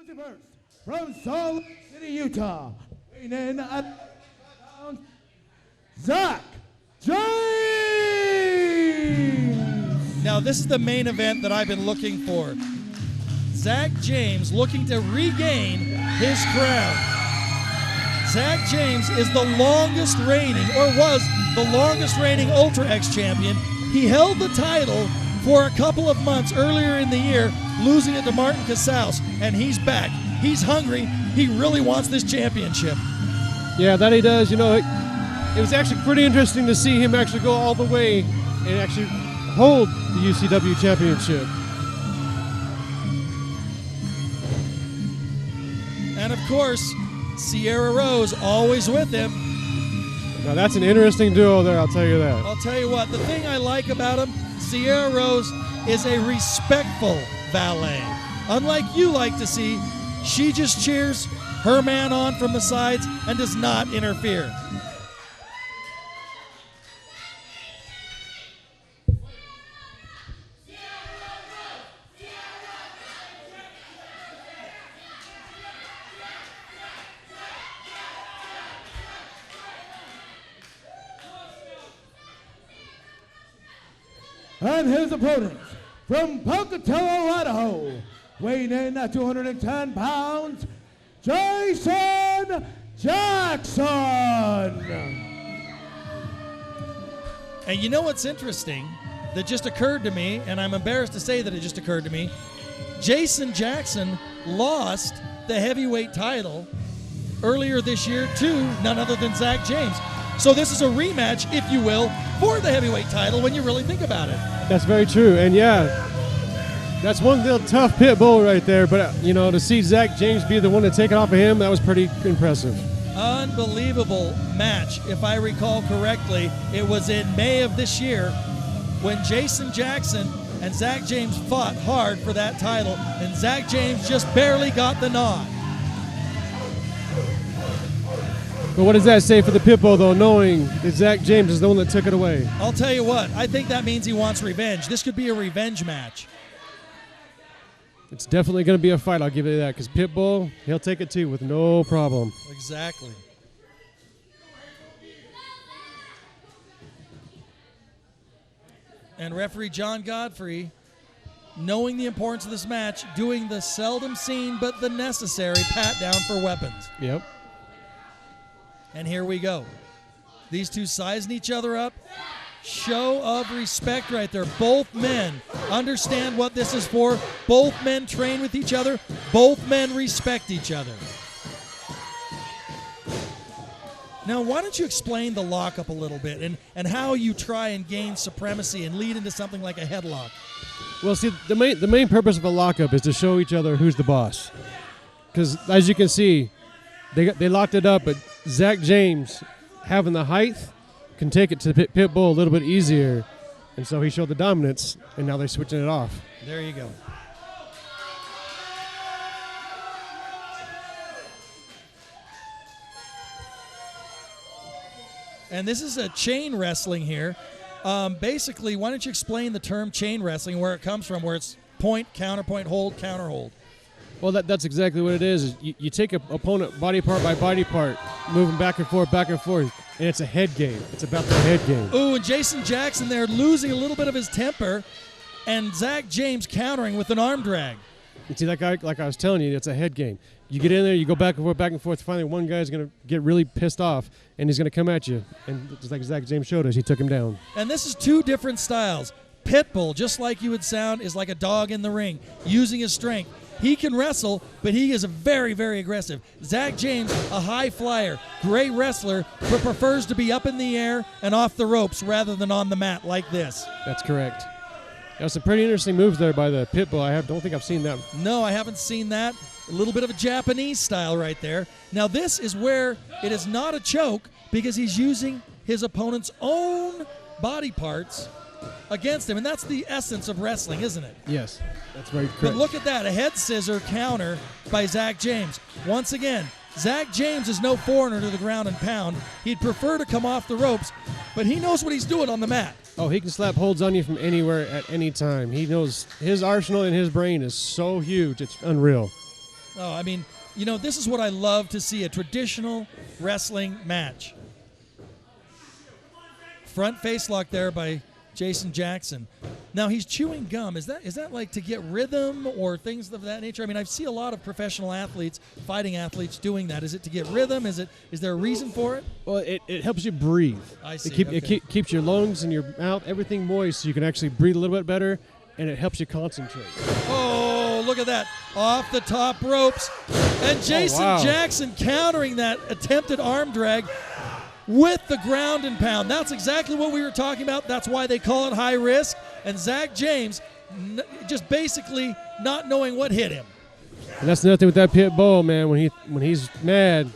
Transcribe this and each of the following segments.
First, from Salt Lake City, Utah, weighing in at Zack James. Now this is the main event that I've been looking for. Zack James looking to regain his crown. Zack James is the longest reigning, or was the longest reigning Ultra X champion. He held the title for a couple of months earlier in the year, losing it to Martin Casals, and he's back. He's hungry. He really wants this championship. Yeah, that he does. You know, it was actually pretty interesting to see him actually go all the way and actually hold the UCW championship. And of course, Sierra Rose always with him. Now that's an interesting duo there, I'll tell you that. I'll tell you what, the thing I like about him, Sierra Rose is a respectful valet. Unlike you like to see, she just cheers her man on from the sides and does not interfere. And his opponents, from Pocatello, Idaho, weighing in at 210 pounds, Jaxon Jackson. And you know what's interesting that just occurred to me, and I'm embarrassed to say that it just occurred to me, Jaxon Jackson lost the heavyweight title earlier this year to none other than Zack James. So this is a rematch, if you will, for the heavyweight title when you really think about it. That's very true, and yeah, that's one little tough pit bull right there, but you know, to see Zack James be the one to take it off of him, that was pretty impressive. Unbelievable match. If I recall correctly, it was in May of this year when Jaxon Jackson and Zack James fought hard for that title, and Zack James just barely got the nod. But what does that say for the Pitbull, though, knowing that Zack James is the one that took it away? I'll tell you what, I think that means he wants revenge. This could be a revenge match. It's definitely going to be a fight, I'll give you that, because Pitbull, he'll take it too with no problem. Exactly. And referee John Godfrey, knowing the importance of this match, doing the seldom seen but the necessary pat down for weapons. Yep. And here we go. These two sizing each other up. Show of respect right there. Both men understand what this is for. Both men train with each other. Both men respect each other. Now, why don't you explain the lockup a little bit and how you try and gain supremacy and lead into something like a headlock? Well, see, the main purpose of a lockup is to show each other who's the boss. Because, as you can see, they locked it up, but Zack James, having the height, can take it to Pitbull a little bit easier. And so he showed the dominance, and now they're switching it off. There you go. And this is a chain wrestling here. Basically, why don't you explain the term chain wrestling, where it comes from, where it's point, counterpoint, hold, counter hold. Well, that's exactly what it is. You take an opponent body part by body part, moving back and forth, and it's a head game. It's about the head game. Ooh, and Jaxon Jackson there losing a little bit of his temper, and Zack James countering with an arm drag. You see, like I was telling you, it's a head game. You get in there, you go back and forth. Finally, one guy's going to get really pissed off, and he's going to come at you. And just like Zack James showed us, he took him down. And this is two different styles. Pitbull, just like you would sound, is like a dog in the ring, using his strength. He can wrestle, but he is very, very aggressive. Zack James, a high flyer, great wrestler, but prefers to be up in the air and off the ropes rather than on the mat like this. That's correct. That's some pretty interesting moves there by the Pitbull. Don't think I've seen that. No, I haven't seen that. A little bit of a Japanese style right there. Now this is where it is not a choke because he's using his opponent's own body parts against him, and that's the essence of wrestling, isn't it? Yes, that's very correct. But look at that, a head scissor counter by Zack James. Once again, Zack James is no foreigner to the ground and pound. He'd prefer to come off the ropes, but he knows what he's doing on the mat. Oh, he can slap holds on you from anywhere at any time. He knows his arsenal in his brain is so huge, it's unreal. Oh, I mean, this is what I love to see, a traditional wrestling match. Front face lock there by Jason Jackson. Now he's chewing gum. Is that like to get rhythm or things of that nature? I mean, I see a lot of professional athletes, fighting athletes, doing that. Is it to get rhythm? Is there a reason for it? Well, it helps you breathe. I see. It keeps your lungs and your mouth, everything moist, so you can actually breathe a little bit better, and it helps you concentrate. Oh, look at that. Off the top ropes. And Jason Jackson countering that attempted arm drag with the ground and pound. That's exactly what we were talking about. That's why they call it high risk. And Zack James just basically not knowing what hit him. And that's another thing with that pit bull, man. When he's mad,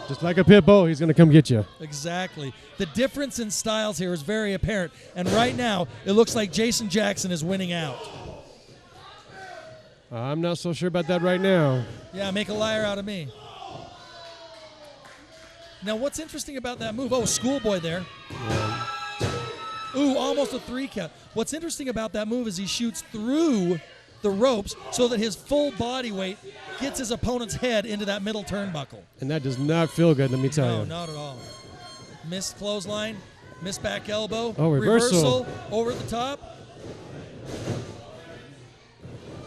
just like a pit bull, he's going to come get you. Exactly. The difference in styles here is very apparent. And right now, it looks like Jason Jackson is winning out. I'm not so sure about that right now. Yeah, make a liar out of me. Now, what's interesting about that move? Oh, schoolboy there. Yeah. Ooh, almost a 3 count. What's interesting about that move is he shoots through the ropes so that his full body weight gets his opponent's head into that middle turnbuckle. And that does not feel good, let me tell you. No, not at all. Missed clothesline, missed back elbow. Oh, reversal. Over the top.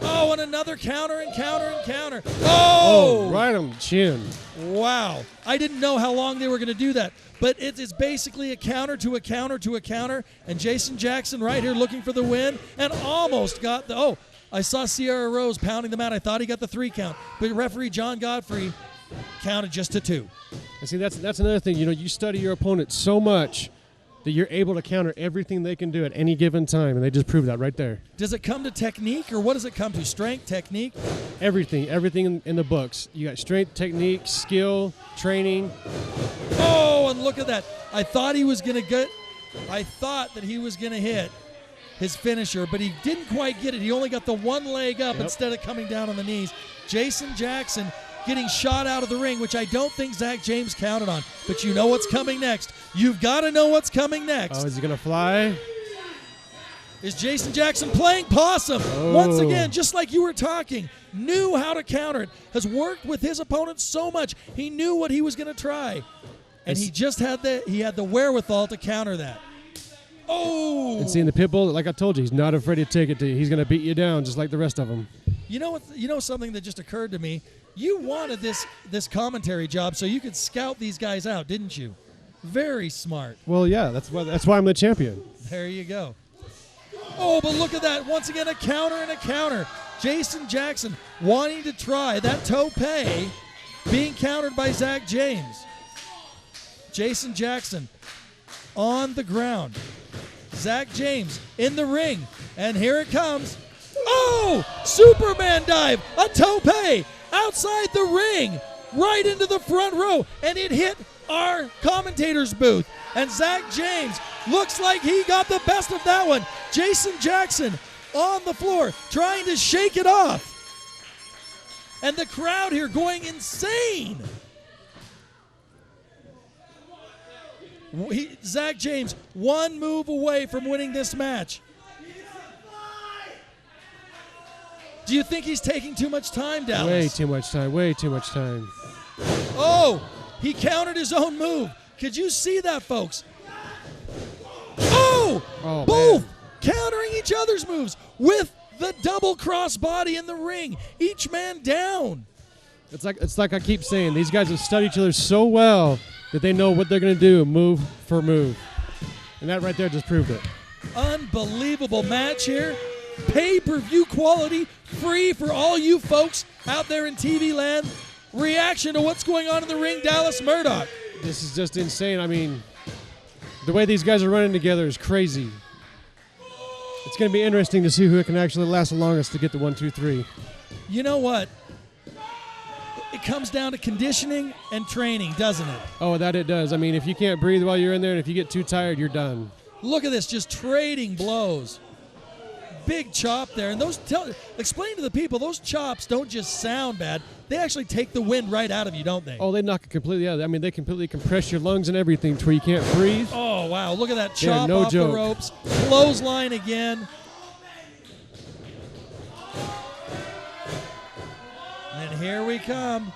Oh, and another counter and counter and counter. Oh! Right on the chin. Wow. I didn't know how long they were going to do that. But it's basically a counter to a counter to a counter. And Jason Jackson right here looking for the win and almost got the... Oh, I saw Sierra Rose pounding them out. I thought he got the 3 count. But referee John Godfrey counted just to 2. And see, that's another thing. You study your opponent so much that you're able to counter everything they can do at any given time, and they just proved that right there. Does it come to technique, or what does it come to? Strength, technique? Everything in the books. You got strength, technique, skill, training. Oh, and look at that. I thought that he was going to hit his finisher, but he didn't quite get it. He only got the one leg up instead of coming down on the knees. Jason Jackson getting shot out of the ring, which I don't think Zack James counted on. But you know what's coming next. You've got to know what's coming next. Oh, is he going to fly? Is Jason Jackson playing possum? Oh. Once again, just like you were talking, knew how to counter it, has worked with his opponent so much. He knew what he was going to try. And he just had the wherewithal to counter that. Oh! And seeing the pit bull, like I told you, he's not afraid to take it to you. He's going to beat you down just like the rest of them. You know something that just occurred to me? You wanted this commentary job so you could scout these guys out, didn't you? Very smart. Well, yeah, that's why I'm the champion. There you go. Oh, but look at that. Once again, a counter and a counter. Jason Jackson wanting to try that tope, being countered by Zack James. Jason Jackson on the ground. Zack James in the ring. And here it comes. Oh! Superman dive. A tope outside the ring. Right into the front row. And it hit our commentator's booth. And Zack James looks like he got the best of that one. Jason Jackson on the floor trying to shake it off. And the crowd here going insane. Zack James one move away from winning this match. Do you think he's taking too much time, Dallas? Way too much time. Oh, he countered his own move. Could you see that, folks? Oh both man. Countering each other's moves with the double crossbody in the ring. Each man down. It's like I keep saying, these guys have studied each other so well that they know what they're going to do move for move. And that right there just proved it. Unbelievable match here. Pay-per-view quality, free for all you folks out there in TV land. Reaction to what's going on in the ring, Dallas Murdoch. This is just insane. I mean, the way these guys are running together is crazy. It's going to be interesting to see who can actually last the longest to get the 1, 2, 3. You know what? It comes down to conditioning and training, doesn't it? Oh, that it does. I mean, if you can't breathe while you're in there and if you get too tired, you're done. Look at this, just trading blows. Big chop there. And explain to the people, those chops don't just sound bad. They actually take the wind right out of you, don't they? Oh, they knock it completely out. I mean, they completely compress your lungs and everything to where you can't breathe. Oh, wow. Look at that chop no off joke. The ropes. Clothesline again. And here we come.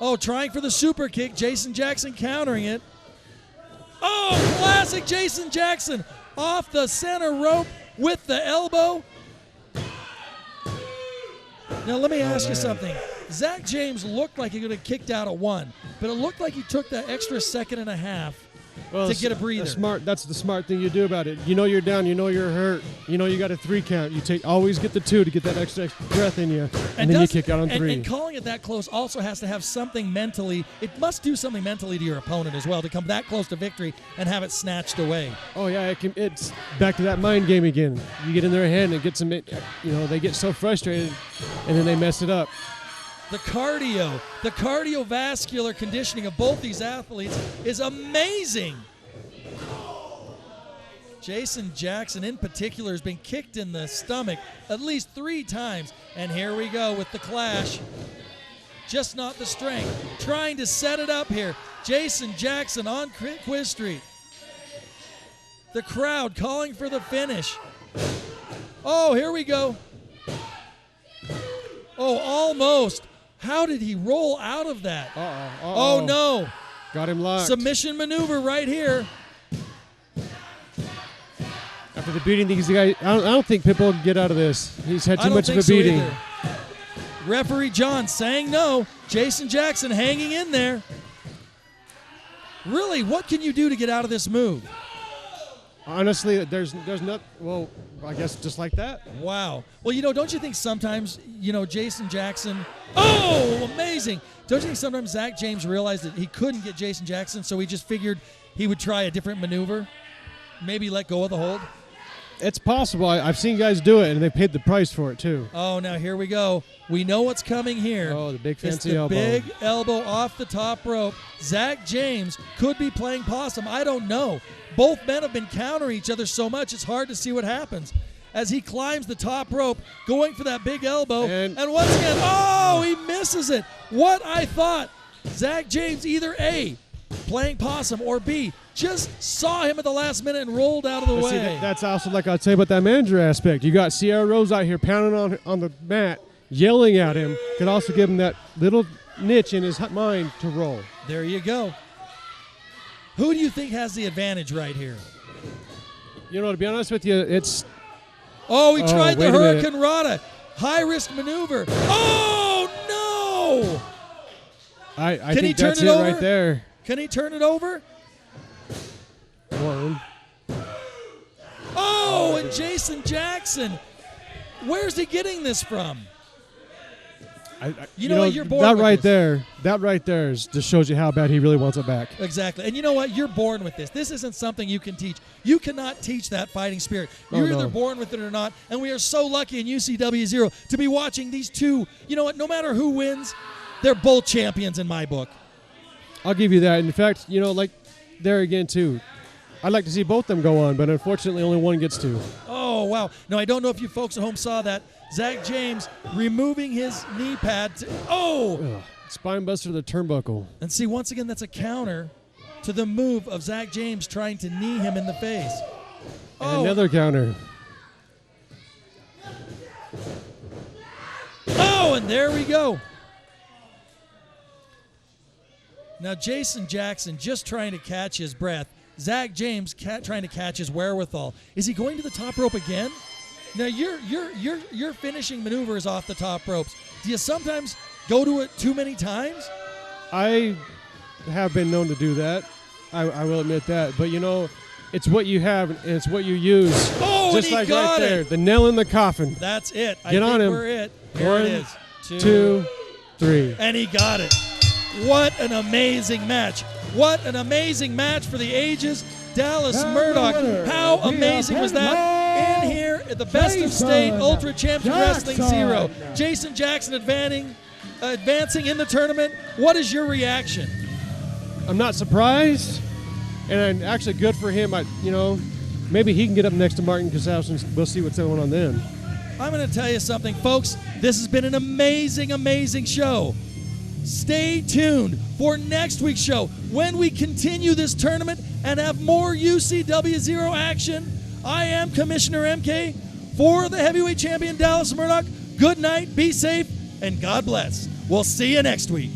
Oh, trying for the super kick. Jason Jackson countering it. Oh, classic Jason Jackson off the center rope with the elbow. Now, let me ask you something. Zack James looked like he could have kicked out at 1, but it looked like he took that extra second and a half to get a breather. That's the smart thing you do about it. You know you're down. You know you're hurt. You know you got a 3 count. Always get the 2 to get that extra breath in you, and then you kick out on 3. And calling it that close also has to have something mentally. It must do something mentally to your opponent as well to come that close to victory and have it snatched away. Oh yeah, it's back to that mind game again. You get in their head and it gets them. They get so frustrated, and then they mess it up. The cardiovascular conditioning of both these athletes is amazing. Jason Jackson in particular has been kicked in the stomach at least 3 times. And here we go with the clash. Just not the strength. Trying to set it up here. Jason Jackson on Quiz Street. The crowd calling for the finish. Oh, here we go. Oh, almost. How did he roll out of that? Oh, no. Got him locked. Submission maneuver right here. After the beating, these guys, I don't think Pitbull can get out of this. He's had too much of a beating. So Referee John saying no. Jason Jackson hanging in there. Really, what can you do to get out of this move? Honestly, there's not. Well, I guess just like that. Wow. Well, don't you think sometimes, Jason Jackson. Oh, amazing! Don't you think sometimes Zack James realized that he couldn't get Jason Jackson, so he just figured he would try a different maneuver, maybe let go of the hold? It's possible. I've seen guys do it, and they paid the price for it too. Oh, now here we go. We know what's coming here. Oh, the big fancy it's the elbow. Big elbow off the top rope. Zack James could be playing possum. I don't know. Both men have been countering each other so much, it's hard to see what happens. As he climbs the top rope, going for that big elbow. And once again, he misses it. What I thought, Zack James either A, playing possum, or B, just saw him at the last minute and rolled out of the way. See, that's also like I'll tell you about that manager aspect. You got Sierra Rose out here pounding on the mat, yelling at him. Could also give him that little niche in his mind to roll. There you go. Who do you think has the advantage right here? To be honest with you, it's... Oh, he tried the Hurricane Rana. High-risk maneuver. Oh, no! I think that's it right there. Can he turn it over? One. Oh, and Jason Jackson. Where's he getting this from? You're born that with right this. That right there just shows you how bad he really wants it back. Exactly. And you know what? You're born with this. This isn't something you can teach. You cannot teach that fighting spirit. You're either born with it or not. And we are so lucky in UCW Zero to be watching these two. You know what? No matter who wins, they're both champions in my book. I'll give you that. In fact, like there again too, I'd like to see both them go on, but unfortunately only one gets to. Oh, wow. No, I don't know if you folks at home saw that. Zack James removing his knee pad. Spine buster to the turnbuckle. And see, once again, that's a counter to the move of Zack James trying to knee him in the face. And another counter. Oh, and there we go. Now, Jason Jackson just trying to catch his breath. Zack James trying to catch his wherewithal. Is he going to the top rope again? Now, your finishing maneuver is off the top ropes. Do you sometimes go to it too many times? I have been known to do that. I will admit that. But, it's what you have and it's what you use. Oh, just and he like got right there, it. the nail in the coffin. That's it. Get on him. We're it. Here One, it is. Two, three. And he got it. What an amazing match. What an amazing match for the ages. Dallas Murdoch. How amazing was that? In here at the Best of State Ultra Championship Wrestling Zero. Jason Jackson advancing in the tournament. What is your reaction? I'm not surprised, and actually good for him. Maybe he can get up next to Martin Casals and we'll see what's going on then. I'm going to tell you something, folks. This has been an amazing, amazing show. Stay tuned for next week's show when we continue this tournament and have more UCW Zero action. I am Commissioner MK for the heavyweight champion Dallas Murdoch, Good night, be safe, and God bless. We'll see you next week.